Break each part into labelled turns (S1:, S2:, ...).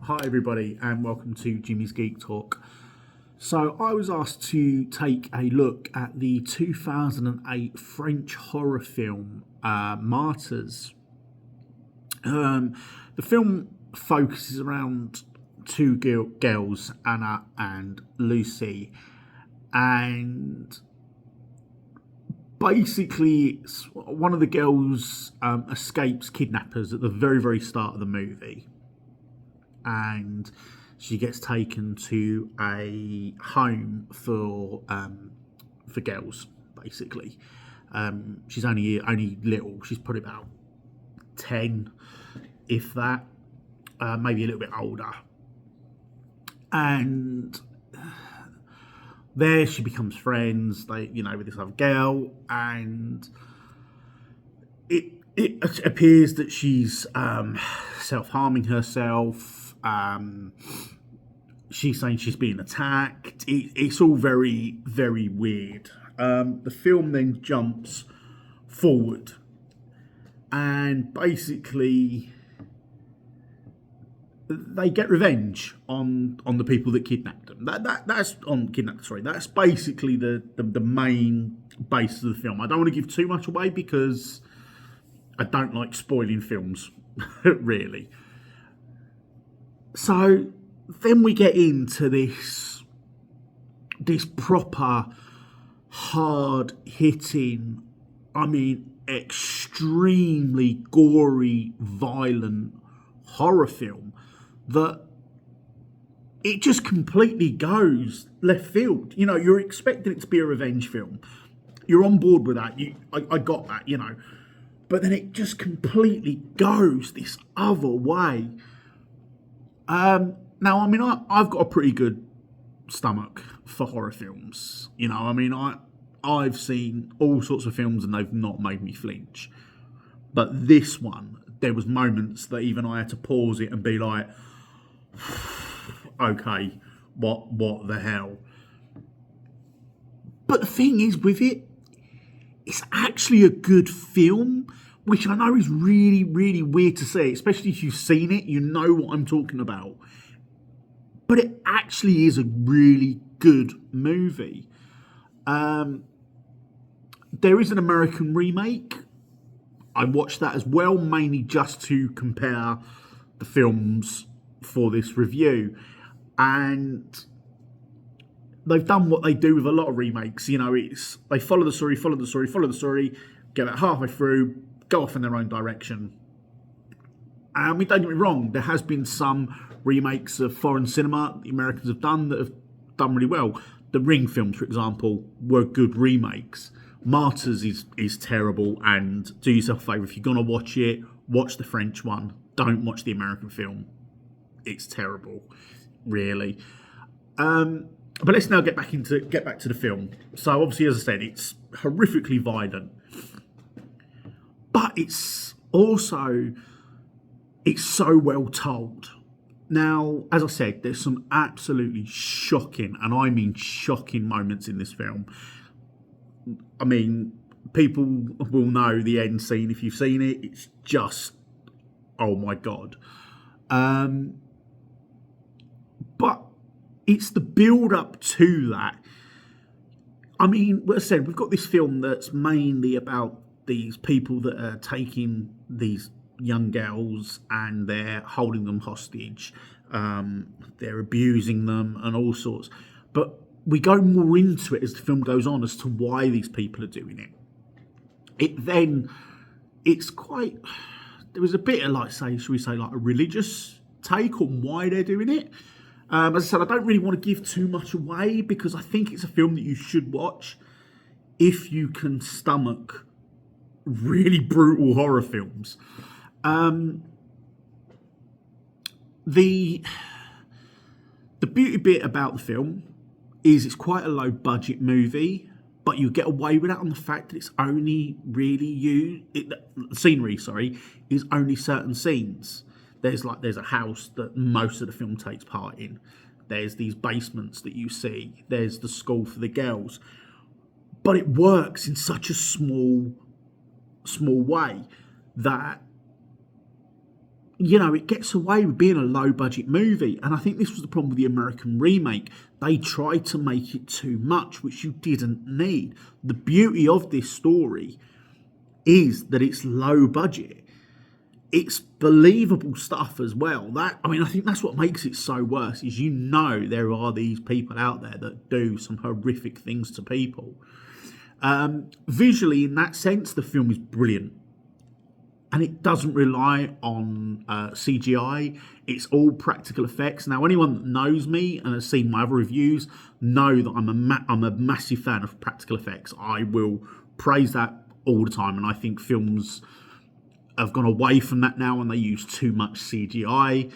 S1: Hi everybody and welcome to Jimmy's Geek Talk. So I was asked to take a look at the 2008 French horror film Martyrs. The film focuses around two girls, Anna and Lucy, and basically one of the girls escapes kidnappers at the very start of the movie, and she gets taken to a home for girls. Basically, she's only little. She's probably about 10, if that, maybe a little bit older. And there she becomes friends. With this other girl, and it appears that she's self-harming herself. She's saying she's being attacked. It's all very weird. The film then jumps forward, and basically they get revenge on the people that kidnapped them. That's basically the main base of the film. I don't want to give too much away because I don't like spoiling films, really. So then we get into this proper hard hitting, extremely gory, violent horror film that it just completely goes left field. You're expecting it to be a revenge film. You're on board with that. I got that, But then it just completely goes this other way. Now, I've got a pretty good stomach for horror films. I've seen all sorts of films and they've not made me flinch. But this one, there was moments that even I had to pause it and be like, okay, what the hell? But the thing is with it, it's actually a good film, which I know is really weird to say, especially if you've seen it, you know what I'm talking about. But it actually is a really good movie. There is an American remake. I watched that as well, mainly just to compare the films for this review. And they've done what they do with a lot of remakes. It's they follow the story, get about halfway through, go off in their own direction. And don't get me wrong, there has been some remakes of foreign cinema the Americans have done that have done really well. The Ring films, for example, were good remakes. Martyrs is terrible, and do yourself a favour, if you're going to watch it, watch the French one. Don't watch the American film. It's terrible, really. But let's now get back to the film. So obviously, as I said, it's horrifically violent, but it's so well told. Now, as I said, there's some absolutely shocking, and I mean shocking, moments in this film. People will know the end scene if you've seen it. It's just, oh my God. But it's the build-up to that. As I said, we've got this film that's mainly about these people that are taking these young girls and they're holding them hostage. They're abusing them and all sorts. But we go more into it as the film goes on as to why these people are doing it. There was a bit of a religious take on why they're doing it. As I said, I don't really want to give too much away because I think it's a film that you should watch if you can stomach really brutal horror films. The beauty bit about the film is it's quite a low budget movie, but you get away with that on the fact that it's only really the scenery is only certain scenes. There's a house that most of the film takes part in. There's these basements that you see. There's the school for the girls. But it works in such a small way that it gets away with being a low budget movie. And I think this was the problem with the American remake. They tried to make it too much, which you didn't need. The beauty of this story is that it's low budget. It's believable stuff as well. I think that's what makes it so worse, is there are these people out there that do some horrific things to people. Visually, in that sense, the film is brilliant. And it doesn't rely on CGI. It's all practical effects. Now, anyone that knows me and has seen my other reviews know that I'm a massive fan of practical effects. I will praise that all the time, and I think films have gone away from that now and they use too much CGI.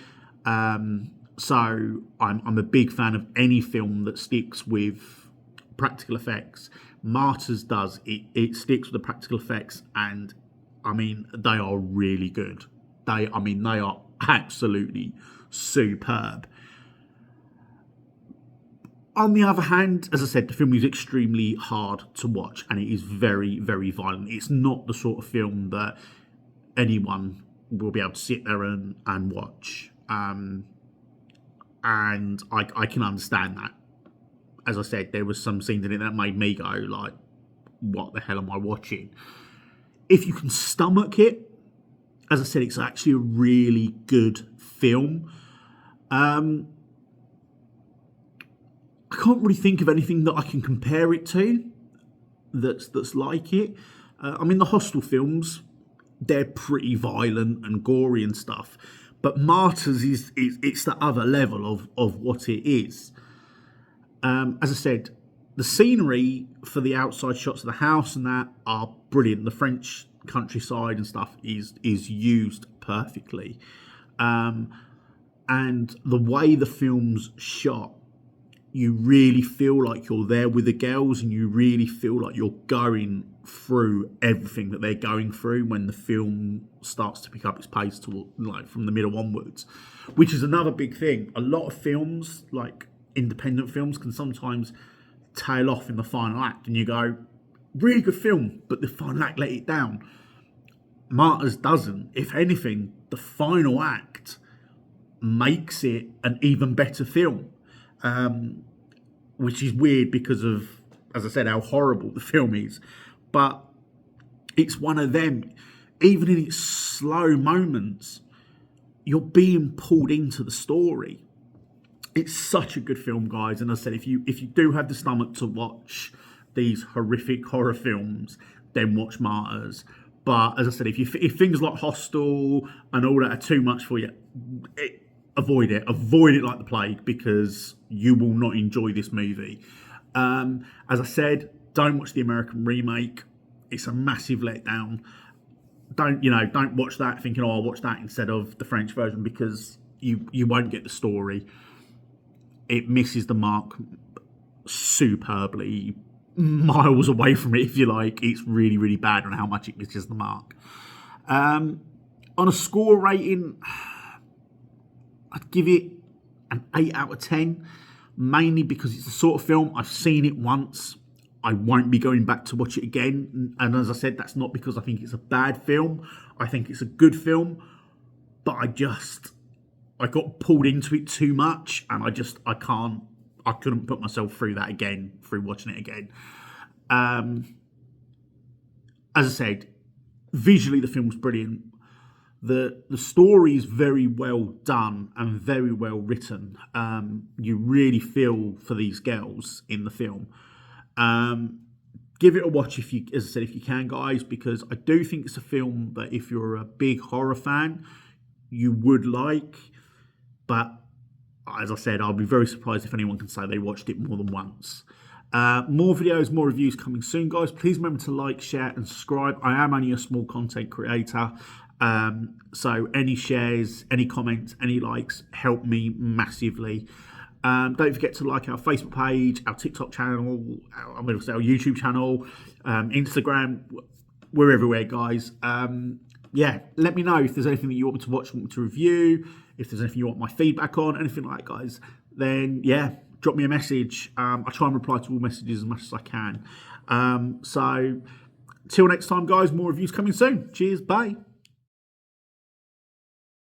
S1: So I'm a big fan of any film that sticks with practical effects. Martyrs does. It sticks with the practical effects, and they are really good. They are absolutely superb. On the other hand, as I said, the film is extremely hard to watch and it is very, very violent. It's not the sort of film that anyone will be able to sit there and watch. And I can understand that. As I said, there was some scenes in it that made me go like, what the hell am I watching? If you can stomach it, as I said, it's actually a really good film. I can't really think of anything that I can compare it to that's like it. The Hostel films, they're pretty violent and gory and stuff, but Martyrs it's the other level of what it is. As I said, the scenery for the outside shots of the house and that are brilliant. The French countryside and stuff is used perfectly. And the way the film's shot, you really feel like you're there with the girls and you really feel like you're going through everything that they're going through when the film starts to pick up its pace from the middle onwards, which is another big thing. A lot of films, like independent films, can sometimes tail off in the final act and you go, really good film, but the final act let it down. Martyrs doesn't. If anything, the final act makes it an even better film, which is weird because of, as I said, how horrible the film is. But it's one of them. Even in its slow moments, you're being pulled into the story. It's such a good film, guys. And as I said, if you do have the stomach to watch these horrific horror films, then watch Martyrs. But as I said, if things like Hostel and all that are too much for you, avoid it. Avoid it like the plague, because you will not enjoy this movie. As I said, don't watch the American remake. It's a massive letdown. Don't watch that thinking, I'll watch that instead of the French version, because you won't get the story. It misses the mark superbly, miles away from it, if you like. It's really, really bad on how much it misses the mark. On a score rating, I'd give it an 8 out of 10, mainly because it's the sort of film, I've seen it once. I won't be going back to watch it again. And as I said, that's not because I think it's a bad film. I think it's a good film, but I got pulled into it too much, and I couldn't put myself through that again, through watching it again. As I said, visually the film's brilliant. The story is very well done and very well written. You really feel for these girls in the film. Give it a watch if you can, guys, because I do think it's a film that if you're a big horror fan, you would like. But as I said, I'll be very surprised if anyone can say they watched it more than once. More videos, more reviews coming soon, guys. Please remember to like, share and subscribe. I am only a small content creator. So any shares, any comments, any likes help me massively. Don't forget to like our Facebook page, our TikTok channel, our YouTube channel, Instagram. We're everywhere, guys. Let me know if there's anything that you want me to watch, want me to review, if there's anything you want my feedback on, anything like that, guys. Then, drop me a message. I try and reply to all messages as much as I can. So, till next time, guys, more reviews coming soon. Cheers, bye.